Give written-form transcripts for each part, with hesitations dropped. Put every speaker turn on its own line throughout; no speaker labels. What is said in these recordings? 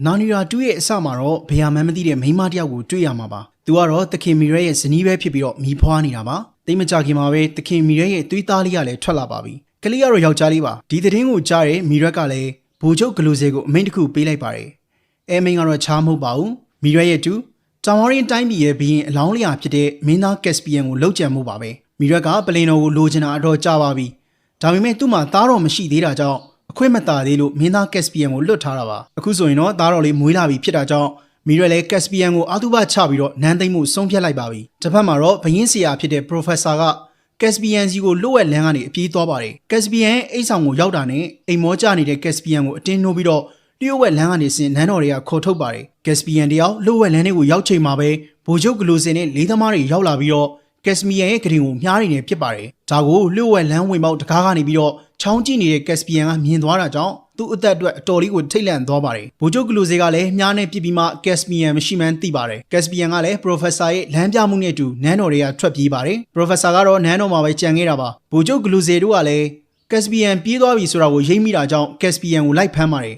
နာနီရာတူးရဲ့အစမှာတော့ဘယ်ဟာမှမသိတဲ့မိန်းမတယောက်ကိုတွေ့ရမှာပါ။သူကတော့သခင်မီရဲရဲ့ဇနီးပဲဖြစ်ပြီးတော့မိဖွားနေတာပါ။တိတ်မကြခင်မှာပဲသခင်မီရဲရဲ့သွေးသားလေးကလည်းထွက်လာပါပြီ။ကလေးကတော့ယောက်ျားလေးပါ။ဒီသတင်းကိုကြားတဲ့မီရက်ကလည်းဘိုလ်ချုပ်ဂလိုဆယ်ကိုအမိန့်တစ်ခုပေးလိုက်ပါတယ်။အဲမိန့်ကတော့ချားမဟုတ်ပါဘူး။မီရက်ရဲ့တူတောင်ဝရင်းတိုင်းပြည်ရဲ့ဘီရင်အလောင်းလျာဖြစ်တဲ့မင်းသားကက်စပီယန်ကိုလှုပ်ကြံမှုပါပဲ။မီရက်ကပလင်တော်ကိုလိုချင်တာအတော့ကြပါပြီ။ဒါပေမဲ့သူ့မှာသားတော်မရှိသေးတာကြောင့်အခွင့်မသာသေးလို့မင်းသားကက်စပီယန်ကိုလွတ်ထားတာပါအခုဆိုရင်တော့သားတော်လေးမွေးလာပြီဖြစ်တာကြောင့်မီရက်လည်းကက်စပီယန်ကိုအာသုဘချပြီးတော့နန်းသိမ့်မှုဆုံးဖြတ်လိုက်ပါပြီတစ်ဖက်မှာတော့ဘယင်းဆရာဖြစ်တဲ့ Professor ကကက်စပီယန်စီကိုလွတ်ဝက်လန်းကနေအပြေးသွားပါတယ်ကက်စပီယန်ရဲ့အိတ်ဆောင်ကိုရောက်တာနဲ့အိမ်မောကျနေတဲ့ကက်စပီယန်ကိုအတင်းနှိုးပြီးတော့လျှို့ဝက်လန်းကနေဆင်နန်းတော်တွေကခေါ်ထုတ်ပါတယ်ကက်စပီယန်တယောက်လွတ်ဝက်လန်းတွေကိုရောက်ချိန်မှာပဲဗိုလ်ချုပ်ဂလိုစင်နဲ့လေးသမားတွေရောက်လာပြီးတော့ကက်စပီယန်ရဲ့ဂရင်ကိုမြားနေနေဖြစ်ပါတယ်ဒါကိုလျှို့ဝက်လန်းဝင်ပေါက်တကားကနေပြီးတော့ချောင်းကြည့်နေတဲ့ကက်စပီယန်ကမြင်သွားတာကြောင့်သူ့အသက်အတွက်အတော်လေးကိုထိတ်လန့်သွားပါတယ်ဗိုလ်ချုပ်ဂလိုစေကလည်းမြားနဲ့ပြစ်ပြီးမှကက်စပီယန်မရှိမှန်းသိပါတယ်ကက်စပီယန်ကလည်း Professor ရဲ့လမ်းပြမှုနဲ့အတူနန်းတော်တွေကထွက်ပြေးပါတယ် Professor ကတော့နန်းတော်မှာပဲကြံခဲ့တာပါဗိုလ်ချုပ်ဂလိုစေတို့ကလည်းကက်စပီယန်ပြေးသွားပြီဆိုတာကိုရိပ်မိတာကြောင့်ကက်စပီယန်ကိုလိုက်ဖမ်းပါတယ်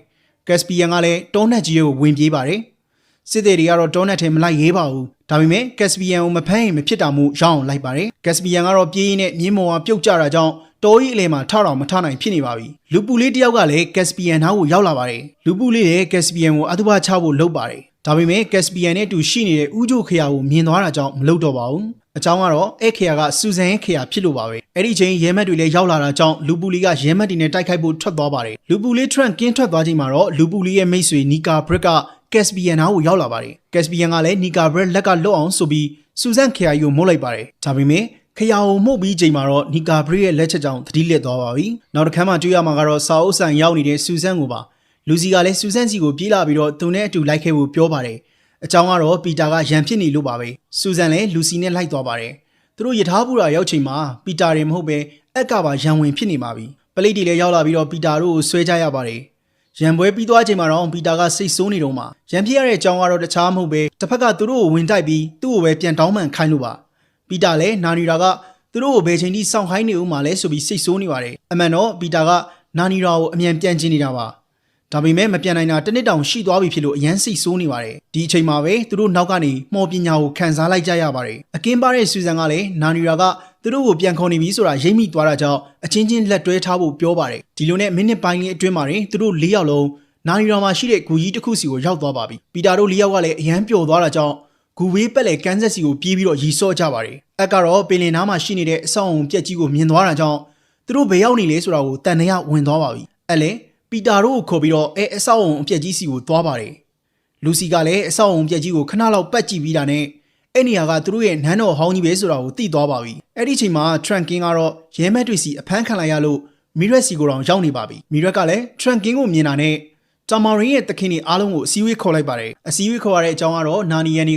ကက်စပီယန်ကလည်းတောနက်ကြီးကိုဝင်ပြေးပါတယ်စစ်သည်တွေကတော့တောနက်ထဲမလိုက်ရဲပါဘူးဒါပေမဲ့ကက်စပီယန်ကိုမဖမ်းရင်မဖြစ်တာမို့ရောင်းအောင်လိုက်ပါတယ်ကက်စပီယန်ကတော့ပြေးရင်းနဲ့မြင်းမော်ကပြုတ်ကျတာကြောင့်တော်ကြီးအလဲမှာထတော့မထနိုင်ဖြစ်နေပါပြီလူပူလေးတယောက်ကလည်းကက်စပီယန်နားကိုရောက်လာပါတယ်လူပူလေးရဲ့ကက်စပီယန်ကိုအသုဘချဖို့လုပ်ပါတယ်ဒါပေမဲ့ကက်စပီယန်နဲ့တူရှိနေတဲ့ဥကြိုခရာကိုမြင်သွားတာကြောင့်မလုပ်တော့ပါဘူးအကြောင်းကတော့အဲ့ခရာကစူဇန်ရဲ့ခရာဖြစ်လို့ပါပဲအဲ့ဒီချိန်ရဲမက်တွေလည်းရောက်လာတာကြောင့်လူပူလေးကရဲမက်တွေနဲ့တိုက်ခိုက်ဖို့ထွက်သွားပါတယ်လူပူလေးထရန့်ကင်းထွက်သွားချိန်မှာတော့လူပူလေးရဲ့မိတ်ဆွေနီကာဘရစ်ကကက်စပီယန်နားကိုရောက်လာပါတယ်ကက်စပီယန်ကလည်းနီကာဘရစ်လက်ကလွတ်အောင်ဆိုပြီးစူဇန်ခရာကိုမုတ်လိုက်ပါတယ်ဒါပေမဲ့ခရာကိုမှုတ်ပြီးချိန်မှာတော့နီကာဘရီရဲ့လက်ချက်ကြောင့်သတိလစ်သွားပါပြီ။နောက်တစ်ခါမှတွေ့ရမှာကတော့စာအုပ်ဆိုင်ရောက်နေတဲ့ဆူဇန်ကိုပါလူစီကလည်းဆူဇန်စီကိုပြေးလာပြီးတော့သူနဲ့အတူလိုက်ခဲ့ဖို့ပြောပါတယ်။အကြောင်းကတော့ပီတာကရန်ဖြစ်နေလို့ပါပဲ။ဆူဇန်လည်းလူစီနဲ့လိုက်သွားပါတယ်။သူတို့ယထာပူရာရောက်ချိန်မှာပီတာတွေမဟုတ်ပဲအက်ကပါရန်ဝင်ဖြစ်နေပါပြီ။ပလိတ်တွေလည်းရောက်လာပြီးတော့ပီတာတို့ကိုဆွဲကြရပါတယ်။ရန်ပွဲပြီးသွားချိန်မှာတော့ပီတာကစိတ်ဆိုးနေတော့မှရန်ဖြစ်ရတဲ့အကြောင်းကတော့တခြားမဟုတ်ပဲတစ်ဖက်ကသူတို့ကိုဝင်တိုက်ပြီးသူ့ကိုပဲပြန်တောင်းပန်ခိုင်းလို့ပါ။ပီတာလည်းနာနီရာကသူတို့ကိုဘယ်ချိန်ထိစောင့်ခိုင်းနေဦးမှာလဲဆိုပြီးစိတ်ဆိုးနေပါတယ်အမှန်တော့ပီတာကနာနီရာကိုအမြန်ပြန်ကျင်နေတာပါဒါပေမဲ့မပြန်နိုင်တာတစ်နှစ်တောင်ရှိသွားပြီဖြစ်လို့အရန်စိတ်ဆိုးနေပါတယ်ဒီအချိန်မှာပဲသူတို့နောက်ကနေမော်ပညာကိုခန်းစားလိုက်ကြရပါတယ်အကင်းပါတဲ့ဆူဇန်ကလည်းနာနီရာကသူတို့ကိုပြန်ခေါ်နေပြီဆိုတာရိပ်မိသွားတာကြောင့်အချင်းချင်းလက်တွဲထားဖို့ပြောပါတယ်ဒီလိုနဲ့မိနစ်ပိုင်းလေးအတွင်းမှာသူတို့၄ယောက်လုံးနာနီရာမှာရှိတဲ့ဂူကြီးတစ်ခုစီကိုရောက်သွားပါပြီပီတာတို့၄ယောက်ကလည်းအရန်ပျော်သွားတာကြောင့်ဂူဝေးပက်လေကန်းဆက်စီကိုပြေးပြီးတော့ရီဆော့ကြပါတယ်အက်ကတော့ပင်လင်နားမှာရှိနေတဲ့အဆောက်အုံပြက်ကြီးကိုမြင်သွားတာကြောင့်သူတို့ဘယ်ရောက်နေလဲဆိုတာကိုတန်တရာဝင်သွားပါပြီအဲ့လေပီတာတို့ကိုခေါ်ပြီးတော့အဆောက်အုံအပြက်ကြီးစီကိုသွားပါတယ်လူစီကလည်းအဆောက်အုံပြက်ကြီးကိုခဏလောက်ပတ်ကြည့်ပြီးတာနဲ့အဲ့နေရာကသူတို့ရဲ့နန်းတော်ဟောင်းကြီးပဲဆိုတာကိုသိသွားပါပြီအဲ့ဒီချိန်မှာထရန်ကင်းကတော့ရဲမက်တွေစီအဖမ်းခံလိုက်ရလို့မီရက်စီကိုတောင်ရောက်နေပါပြီမီရက်ကလည်းထရန်ကင်းကိုမြင်တာနဲ့တာမာရင်ရဲ့တခင်တွေအားလုံးကိုအစည်းအဝေးခေါ်လိုက်ပါတယ်အစည်းအဝေးခေါ်ရတဲ့အကြောင်းကတော့နာနီယန်တွေ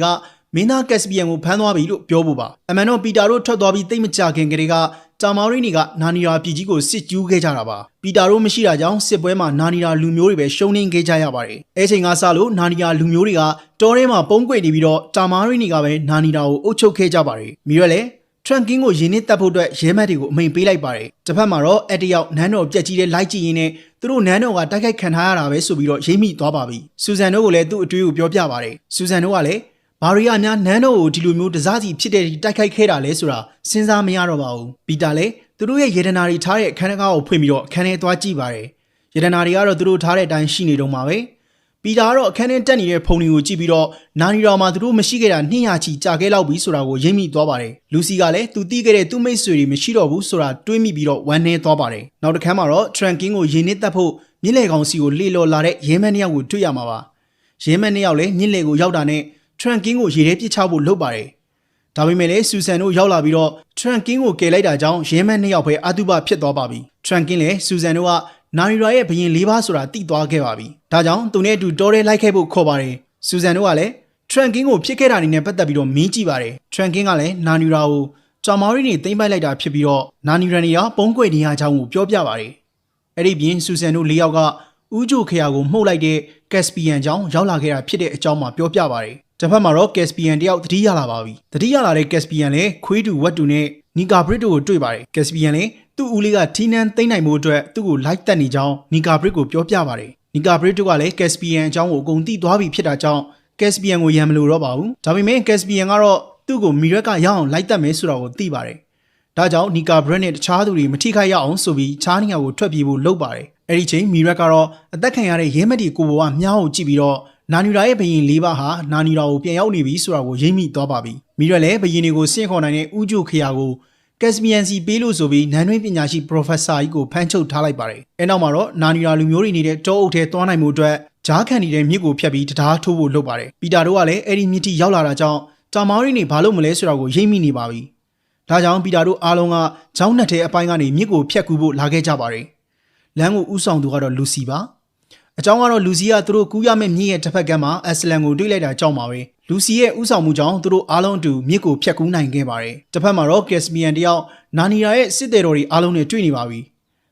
ကမင်းသားကက်စပီယန်ကိုဖမ်းသွားပြီလို့ပြောဖို့ပါအမှန်တော့ပီတာတို့ထွက်သွားပြီးတိတ်မကြခင်ကလေးကတာမာရီနီကနာနီရာပြည်ကြီးကိုစစ်ကျူးခဲ့ကြတာပါပီတာတို့မရှိတာကြောင့်စစ်ပွဲမှာနာနီရာလူမျိုးတွေပဲရှုံးနိမ့်ခဲ့ကြရပါတယ်အဲချိန်ကစလို့နာနီရာလူမျိုးတွေကတောထဲမှာပုံကွေနေပြီးတော့တာမာရီနီကပဲနာနီရာကိုအုပ်ချုပ်ခဲ့ကြပါတယ်မီရက်လည်းထရန်ကင်းကိုရင်းနှီးတက်ဖို့အတွက်ရဲမက်တွေကိုအမိန်ပေးလိုက်ပါတယ်တစ်ဖက်မှာတော့အတယောက်နန်းတော်ပြက်ကြီးတဲ့လိုက်ကြည့်ရင်းနဲ့သူတို့နန်းတော်ကတိုက်ခိုက်ခံထားရတာပဲဆိုပြီးတော့ရိပ်မိသွားပါပြီဆူဇန်တို့ကလည်းသူ့အတွေ့ကိုပြောပြပါတယ်ဆူဇန်တို့ကလည်းဘာရီယာများနန်းတော်ကိုဒီလိုမျိုးတစားစီဖြစ်တဲ့တိုက်ခိုက်ခဲ့တာလဲဆိုတာစဉ်းစားမရတော့ပါဘူးပီတာလည်းသူတို့ရဲ့ယေဒနာတွေထားတဲ့အခန်းတစ်ကားကိုဖွင့်ပြီးတော့အခန်းထဲသွားကြည့်ပါတယ်ယေဒနာတွေကတော့သူတို့ထားတဲ့အတိုင်းရှိနေတော့မှာပဲပီတာကတော့အခန်းထဲတက်နေတဲ့ဖုန်တွေကိုကြည့်ပြီးတော့နာနီတော်မှာသူတို့မရှိခဲ့တာ200ချီကြာခဲ့လောက်ပြီဆိုတာကိုရိပ်မိသွားပါတယ်လူစီကလည်းသူတီးခဲ့တဲ့သူ့မိတ်ဆွေတွေမရှိတော့ဘူးဆိုတာတွေးမိပြီးတော့ဝမ်းနည်းသွားပါတယ်နောက်တစ်ခါမှာတော့ထရန်ကင်းကိုရင်းနှီးတက်ဖို့မြင့်လေကောင်စီကိုလှေလော်လာတဲ့ရဲမက်2ယောက်ကိုတွေ့ရမှာပါရဲမက်2ယောက်လည်းမြင့်လေကိုရောက်တာနဲ့ထရန်ကင်းကိုရေထဲပစ်ချဖို့လုပ်ပါတယ်ဒါပေမဲ့လည်းဆူဆန်တို့ရောက်လာပြီးတော့ထရန်ကင်းကိုကယ်လိုက်တာကြောင့်ရဲမက်2ယောက်ပဲအတုပဖြစ်သွားပါပြီထရန်ကင်းလည်းဆူဆန်တို့ကနာရီရာရဲ့ဘရင်၄ပါးဆိုတာသိသွားခဲ့ပါပြီဒါကြောင့်သူနဲ့အတူတောထဲလိုက်ခဲ့ဖို့ခေါ်ပါတယ်ဆူဆန်တို့ကလည်းထရန်ကင်းကိုဖြစ်ခဲ့တာနေနဲ့ပတ်သက်ပြီးတော့မင်းကြည့်ပါတယ်ထရန်ကင်းကလည်းနာနီရာကိုကြောင်မာရီနေသိမ့်ပိုက်လိုက်တာဖြစ်ပြီးတော့နာနီရာနေရပုံကွယ်နေရအကြောင်းကိုပြောပြပါတယ်အဲ့ဒီပြင်ဆူဆန်တို့၄ယောက်ကဥကြိုခရာကိုမှုတ်လိုက်တဲ့ကက်စပီယန်ကြောင့်ရောက်လာခဲ့တာဖြစ်တဲ့အကြောင်းမှာပြောပြပါတယ်တစ်ဖက်မှာတော့ကက်စပီယန်တယောက်သတိရလာပါပြီသတိရလာတဲ့ကက်စပီယန်လည်းခွေးတူဝက်တူနဲ့နီကာဘရစ်တို့ကိုတွေ့ပါတယ်ကက်စပီယန်လည်းသူ့ဦးလေးကထီးနှန်းသိမ့်နိုင်မှုအတွက်သူ့ကိုလိုက်တက်နေကြောင်းနီကာဘရစ်ကိုပြောပြပါတယ် နီကာဘရစ်တို့ကလည်းကက်စပီယန်အကြောင်းကိုအကုန်သိသွားပြီဖြစ်တာကြောင့်ကက်စပီယန်ကိုရန်မလို့တော့ပါဘူးဒါပေမဲ့ကက်စပီယန်ကတော့သူ့ကိုမီရက်ကရအောင်လိုက်တက်မယ်ဆိုတာကိုသိပါတယ်ဒါကြောင့်နီကာဘရစ်နဲ့တခြားသူတွေမထိခိုက်ရအောင်ဆိုပြီးခြားနေရာကိုထွက်ပြေးဖို့လုပ်ပါတယ်အဲ့ဒီချိန်မီရက်ကတော့အသက်ခံရတဲ့ရဲမက်တီကိုဘဝမြားကိုကြည့်ပြီးတော့နာနီရာရဲ့ဘရင်၄ပါးဟာနာနီရာကိုပြန်ရောက်နေပြီဆိုတာကိုရိပ်မိသွားပါပြီမီရက်လည်းဘရင်တွေကိုဆင့်ခေါ်နိုင်တဲ့ဥကြုခရာကိုကက်စပီယန်စီပေးလို့ဆိုပြီးနန်းတွင်းပညာရှိပရိုဖက်ဆာကြီးကိုဖမ်းချုပ်ထားလိုက်ပါတယ်အဲနောက်မှာတော့နာနီရာလူမျိုးတွေနေတဲ့တောအုပ်ထဲသွားနိုင်မှုအတွက်ဂျားခံနေတဲ့မြစ်ကိုဖျက်ပြီးတရားထိုးဖို့လုပ်ပါတယ်ပီတာတို့ကလည်းအဲ့ဒီမြစ်ထိရောက်လာတာကြောင့်တာမောင်းရီနေဘာလို့မလဲဆိုတာကိုရိပ်မိနေပါပြီဒါကြောင့်ပီတာတို့အားလုံးကဂျောင်းနှက်တဲ့အပိုင်းကနေမြစ်ကိုဖျက်ကူဖို့လာခဲ့ကြပါတယ်လမ်းကိုဥဆောင်သူကတော့လူစီပါအကြောင်းကတော့လူစီကသူတို့ကူးရမယ့်မြစ်ရဲ့တစ်ဖက်ကမ်းမှာအက်စလန်ကိုတွေ့လိုက်တာကြောင့်ပါပဲလူစီရဲ့ဥဆောင်မှုကြောင့်သူတို့အားလုံးအတူမြစ်ကိုဖျက်ကူးနိုင်ခဲ့ပါတယ်တစ်ဖက်မှာတော့ကက်စပီယန်တယောက်နာနီရာရဲ့စစ်သည်တော်တွေအားလုံးနဲ့တွေ့နေပါပြီ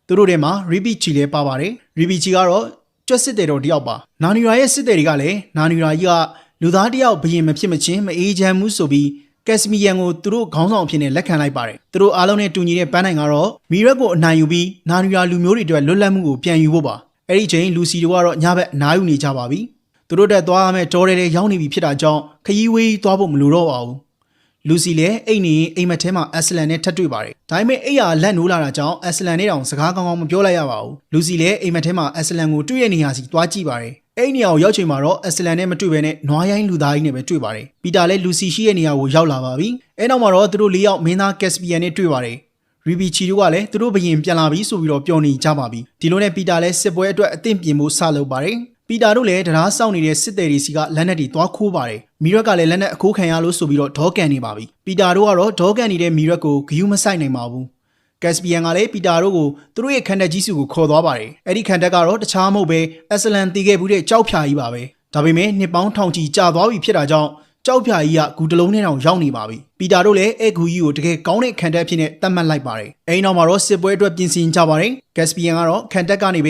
သူတို့ထဲမှာရီဘီချီလည်းပါပါတယ်ရီဘီချီကတော့ကျွတ်စစ်သည်တော်တယောက်ပါနာနီရာရဲ့စစ်သည်တွေကလည်းနာနီရာကြီးကလူသားတယောက်ဘရင်မဖြစ်မချင်းမအေးချမ်းမှုဆိုပြီးကက်စပီယန်ကိုသူတို့ခေါင်းဆောင်အဖြစ်နဲ့လက်ခံလိုက်ပါတယ်သူတို့အားလုံးနဲ့တူညီတဲ့ပန်းနိုင်ကတော့မီရက်ကိုအနိုင်ယူပြီးနာနီရာလူမျိုးတွေအတွက်လွတ်လပ်မှုကိုပြန်ယူဖို့ပါအဲ့ဒီချိန်လူစီတို့ကတော့ညဘက်အနားယူနေကြပါပြီသူတို့တက်သွားရမယ့်တော်တယ်ရောက်နေပြီဖြစ်တာကြောင့်ခရီးဝေးသွားဖို့မလိုတော့ပါဘူးလူစီလည်းအိတ်နေအိမ်မက်ထဲမှာအက်စလန်နဲ့ထပ်တွေ့ပါတယ်ဒါပေမဲ့အိတ်ရလက်နိုးလာတာကြောင့်အက်စလန်နဲ့တောင်စကားကောင်းကောင်းမပြောလိုက်ရပါဘူးလူစီလည်းအိမ်မက်ထဲမှာအက်စလန်ကိုတွေ့ရနေရစီသွားကြည့်ပါတယ်အဲ့ဒီနေရာကိုရောက်ချိန်မှာတော့အက်စလန်နဲ့မတွေ့ဘဲနဲ့နွားရိုင်းလူသားကြီးနဲ့ပဲတွေ့ပါတယ်ပီတာလည်းလူစီရှိတဲ့နေရာကိုရောက်လာပါပြီအဲ့နောက်မှာတော့သူတို့၄ယောက်မင်းသားကက်စပီယန်နဲ့တွေ့ပါတယ်ရီဘီချီတို့ကလည်းသူတို့ဘရင်ပြန်လာပြီဆိုပြီးတော့ပြောနေကြပါပြီဒီလိုနဲ့ပီတာလည်းစစ်ပွဲအတွက်အသင့်ပြင်ဖို့စလုပ်ပါတယ်ပီတာတို့လည်းတရားစောင့်နေတဲ့စစ်သည်တွေစီကလက်နက်တွေသွားခိုးပါတယ်မီရက်ကလည်းလက်နက်အခိုးခံရလို့ဆိုပြီးတော့ဒေါကန်နေပါပြီပီတာတို့ကတော့ဒေါကန်နေတဲ့မီရက်ကိုဂယုမဆိုင်နိုင်ပါဘူးကက်စပီယန်ကလည်းပီတာတို့ကိုသူတို့ရဲ့ခန္ဓာကြီးစုကိုခေါ်သွားပါတယ်အဲ့ဒီခန္ဓာကတော့တခြားမဟုတ်ပဲအက်စလန်တည်ခဲ့ဘူးတဲ့ကြောက်ဖြာကြီးပါပဲဒါပေမဲ့နှစ်ပေါင်းထောင်ချီကြာသွားပြီဖြစ်တာကြောင့်ကြောက်ဖြာကြီးကဂူတလုံးနဲ့တောင်ရောက်နေပါပြီပီတာတို့လည်းအဲ့ဂူကြီးကိုတကယ်ကောင်းတဲ့ခန္ဓာအဖြစ်နဲ့သတ်မှတ်လိုက်ပါတယ်အဲ့နောက်မှာတော့စစ်ပွဲအတွက်ပြင်ဆင်ကြပါတယ်ကက်စပီယန်ကတော့ခန္ဓာကနေပဲ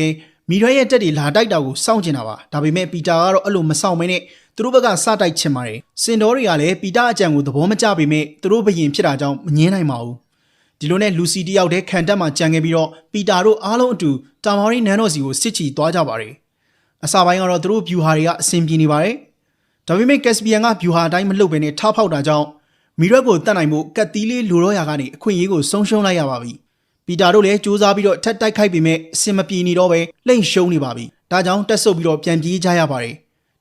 မီရရဲ့တက်တွေလာတိုက်တာကိုစောင့်ကျင်တာပါဒါပေမဲ့ပီတာကတော့အဲ့လိုမဆောင်မနဲ့သူတို့ဘက်ကစတိုက်ချင်ပါတယ်စင်တော်တွေကလည်းပီတာအကြံကိုသဘောမကျပေမဲ့သူတို့ဘရင်ဖြစ်တာကြောင့်မငင်းနိုင်ပါဘူးဒီလိုနဲ့လူစီတယောက်တည်းခံတက်မှကြံခဲ့ပြီးတော့ပီတာတို့အားလုံးအတူတာမော်ရီနန်းတော်စီကိုစစ်ချီသွားကြပါတယ်အစပိုင်းကတော့သူတို့ဗျူဟာတွေကအဆင်ပြေနေပါတယ်ဒါပေမဲ့ကက်စပီယန်ကဗျူဟာအတိုင်းမလှုပ်ဘဲနဲ့ထားဖောက်တာကြောင့်မီရက်ကိုတတ်နိုင်မှုကတ်တီးလေးလိုတော့ရာကနေအခွင့်အရေးကိုဆုံးရှုံးလိုက်ရပါပြီပီတာတို့လည်းစူးစမ်းပြီးတော့ထက်တိုက်ခိုက်ပေမဲ့အဆင်မပြေနေတော့ပဲလိမ့်ရှုံးနေပါပြီဒါကြောင့်တက်ဆုပ်ပြီးတော့ပြန်ပြေးကြရပါတယ်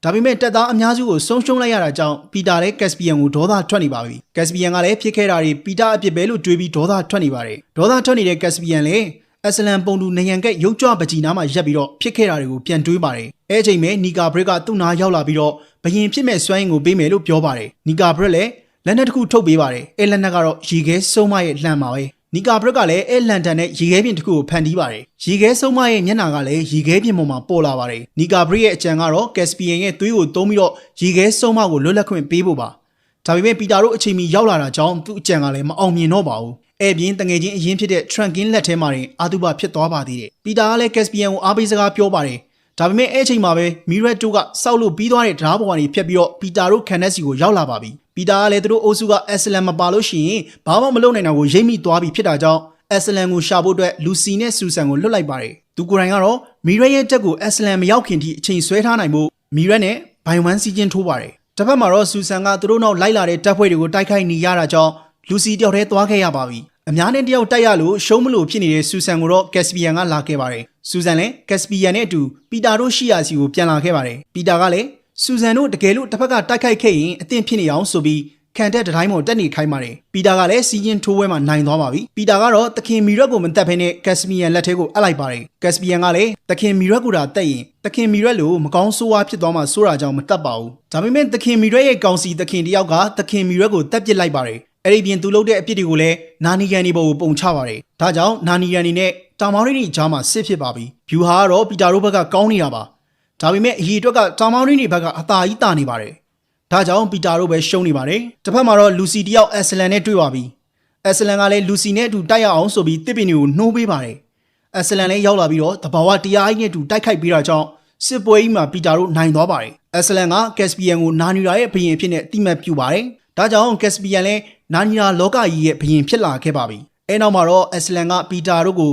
ဒါပေမဲ့တက်သားအများစုကိုဆုံးရှုံးလိုက်ရတာကြောင့်ပီတာလည်းကက်စပီယန်ကိုဒေါသထွက်နေပါပြီကက်စပီယန်ကလည်းဖြစ်ခဲ့တာတွေပီတာအပြစ်ပဲလို့တွေးပြီးဒေါသထွက်နေပါတယ်ဒေါသထွက်နေတဲ့ကက်စပီယန်လည်းအက်စလန်ပုံတူနေရန်ကက်ရုပ်ကြွပကြီးနားမှာရက်ပြီးတော့ဖြစ်ခဲ့တာတွေကိုပြန်တွေးပါတယ်အဲအချိန်မှာနီကာဘရစ်ကသူ့နားရောက်လာပြီးတော့ဘရင်ဖြစ်မဲ့စွမ်းရည်ကိုပေးမယ်လို့ပြောပါတယ်နီကာဘရစ်လည်းလက်နက်တစ်ခုထုတ်ပေးပါတယ်အဲလက်နက်ကတော့ရေခဲစုံမရဲ့လှန်ပါပဲနီကာဘရစ်ကလည်းအဲလန်တန်နဲ့ရေခဲပြင်တစ်ခုကိုဖန်တီးပါတယ်ရေခဲစုံမရဲ့မျက်နှာကလည်းရေခဲပြင်ပေါ်မှာပေါ်လာပါတယ်နီကာဘရစ်ရဲ့အကြံကတော့ကက်စပီယန်ရဲ့သွေးကိုသုံးပြီးတော့ရေခဲစုံမကိုလွတ်လပ်ခွင့်ပေးဖို့ပါဒါပေမဲ့ပီတာတို့အချိန်မီရောက်လာတာကြောင့်သူ့အကြံကလည်းမအောင်မြင်တော့ပါဘူးအဲ့ပြင်တငယ်ချင်းအရင်ဖြစ်တဲ့ထရန်ကင်းလက်ထဲမှာတင်အာတူဘာဖြစ်သွားပါသေးတယ်ပီတာကလည်းကက်စပီယန်ကိုအားပေးစကားပြောပါတယ်ဒါပေမဲ့အဲ့ချိန်မှာပဲမီရက်တို့ကစောက်လို့ပြီးသွားတဲ့ဓာတ်ပေါ်ကနေဖြတ်ပြီးတော့ပီတာတို့ခန်နက်စီကိုရောက်လာပါပြီပီတာကလည်းသူတို့အုပ်စုကအက်စလန်မပါလို့ရှိရင်ဘာမှမလုပ်နိုင်တာကိုရိပ်မိသွားပြီဖြစ်တာကြောင့်အက်စလန်ကိုရှာဖို့အတွက်လူစီနဲ့ဆူဆန်ကိုလွတ်လိုက်ပါတယ်သူကိုယ်တိုင်ကတော့မီရက်ရဲ့တက်ကိုအက်စလန်မရောက်ခင်ထိအချိန်ဆွဲထားနိုင်ဖို့မီရက်နဲ့ဘိုင်ဝမ်စီချင်းထိုးပါတယ်တစ်ဖက်မှာတော့ဆူဆန်ကသူတို့နောက်လိုက်လာတဲ့တပ်ဖွဲ့တွေကိုတိုက်ခိုက်နေရတာကြောင့်လူစီတယောက်တည်းသွားခဲ့ရပါပြီအများနဲ့တယောက်တိုက်ရလို့ရှုံးမလို့ဖြစ်နေတဲ့ဆူဆန်ကိုတော့ကက်စပီယန်ကလာခဲ့ပါတယ်ဆူဆန်လည်းကက်စပီယန်နဲ့အတူပီတာတို့ရှိရာစီကိုပြန်လာခဲ့ပါတယ်ပီတာကလည်းဆူဆန်တို့တကယ်လို့တစ်ဖက်ကတိုက်ခိုက်ခဲ့ရင်အသင့်ဖြစ်နေအောင်ဆိုပြီးခံတက်တတိုင်းပေါ်တက်နေခိုင်းပါတယ်ပီတာကလည်းစီရင်ထိုးပွဲမှာနိုင်သွားပါပြီပီတာကတော့သခင်မီရက်ကိုမတက်ဖဲနဲ့ကက်စပီယန်လက်ထဲကိုအပ်လိုက်ပါတယ်ကက်စပီယန်ကလည်းသခင်မီရက်ကိုသာတက်ရင်သခင်မီရက်လိုမကောင်းဆိုးဝါးဖြစ်သွားမှဆိုးတာကြောင့်မတက်ပါဘူးဒါပေမဲ့သခင်မီရက်ရဲ့ကောင်စီသခင်တယောက်ကသခင်မီရက်ကိုတက်ပစ်လိုက်ပါတယ်အဲ့ဒီပြင်သူလုပ်တဲ့အပြစ်တွေကိုလည်းနာနီကန်ဒီပေါ်ကိုပုံချပါတယ်ဒါကြောင့်နာနီကန်ဒီနဲ့တာမောင်ရီကြားမှာစစ်ဖြစ်ပါပြီဗျူဟာကတော့ပီတာတို့ဘက်ကကောင်းနေတာပါဒါပေမဲ့အရေးအတွက်ကတာမောင်ရီဘက်ကအသာကြီးတာနေပါတယ်ဒါကြောင့်ပီတာတို့ပဲရှုံးနေပါတယ်တစ်ဖက်မှာတော့လူစီတယောက်အက်စလန်နဲ့တွေ့ပါပြီအက်စလန်ကလည်းလူစီနဲ့အတူတိုက်ရအောင်ဆိုပြီးတစ်ပင်တွေကိုနှိုးပေးပါတယ်အက်စလန်လည်းရောက်လာပြီးတော့တဘာဝတရားကြီးနဲ့အတူတိုက်ခိုက်ပြီးတာကြောင့်စစ်ပွဲကြီးမှာပီတာတို့နိုင်သွားပါတယ်အက်စလန်ကကက်စပီယန်ကိုနာနီရာရဲ့ဘရင်အဖြစ်နဲ့အတိမတ်ပြုပါတယ်ဒါကြောင့်ကက်စပီယန်လည်းနာနီရာလောကကြီးရဲ့ဘရင်ဖြစ်လာခဲ့ပါပြီအဲနောက်မှာတော့အက်စလန်ကပီတာတို့ကို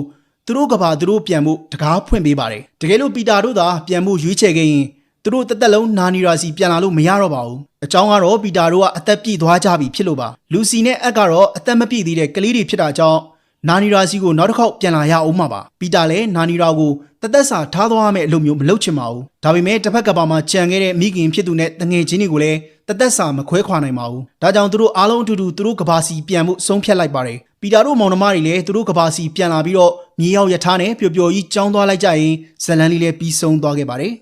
သူတို့ကဘာသူတို့ပြန်ဖို့တကားဖွင့်ပေးပါတယ်တကယ်လို့ပီတာတို့သာပြန်ဖို့ရွေးချယ်ခဲ့ရင်သူတို့တက်လုံးနာနီရာစီပြန်လာလို့မရတော့ပါဘူးအကြောင်းကတော့ပီတာတို့ကအသက်ပြည့်သွားကြပြီဖြစ်လို့ပါလူစီနဲ့အက်ကတော့အသက်မပြည့်သေးတဲ့ကလေးတွေဖြစ်တာကြောင့်နာနီရာစီကိုနောက်တစ်ခေါက်ပြန်လာရအောင်မှာပါပီတာလည်းနာနီရာကိုတက်စာထားသွားမယ့်အလုပ်မျိုးမလုပ်ချင်ပါဘူးဒါပေမဲ့တစ်ဖက်ကဘာမှကြံခဲ့တဲ့မိခင်ဖြစ်သူနဲ့တငယ်ချင်းတွေကိုလည်းတက်စာမခွဲခွာနိုင်ပါဘူးဒါကြောင့်သူတို့အားလုံးအတူတူသူတို့ကဘာစီပြန်ဖို့ဆုံးဖြတ်လိုက်ပါတယ်ပီတာတို့မောင်နှမတွေလည်းသူတို့ကဘာစီပြန်လာပြီးတော့မြေရောက်ရထားနဲ့ပျော်ပျော်ကြီးကြောင်းသွားလိုက်ကြရင်ဇလန်လေးလည်းပြီးဆုံးသွားခဲ့ပါတယ်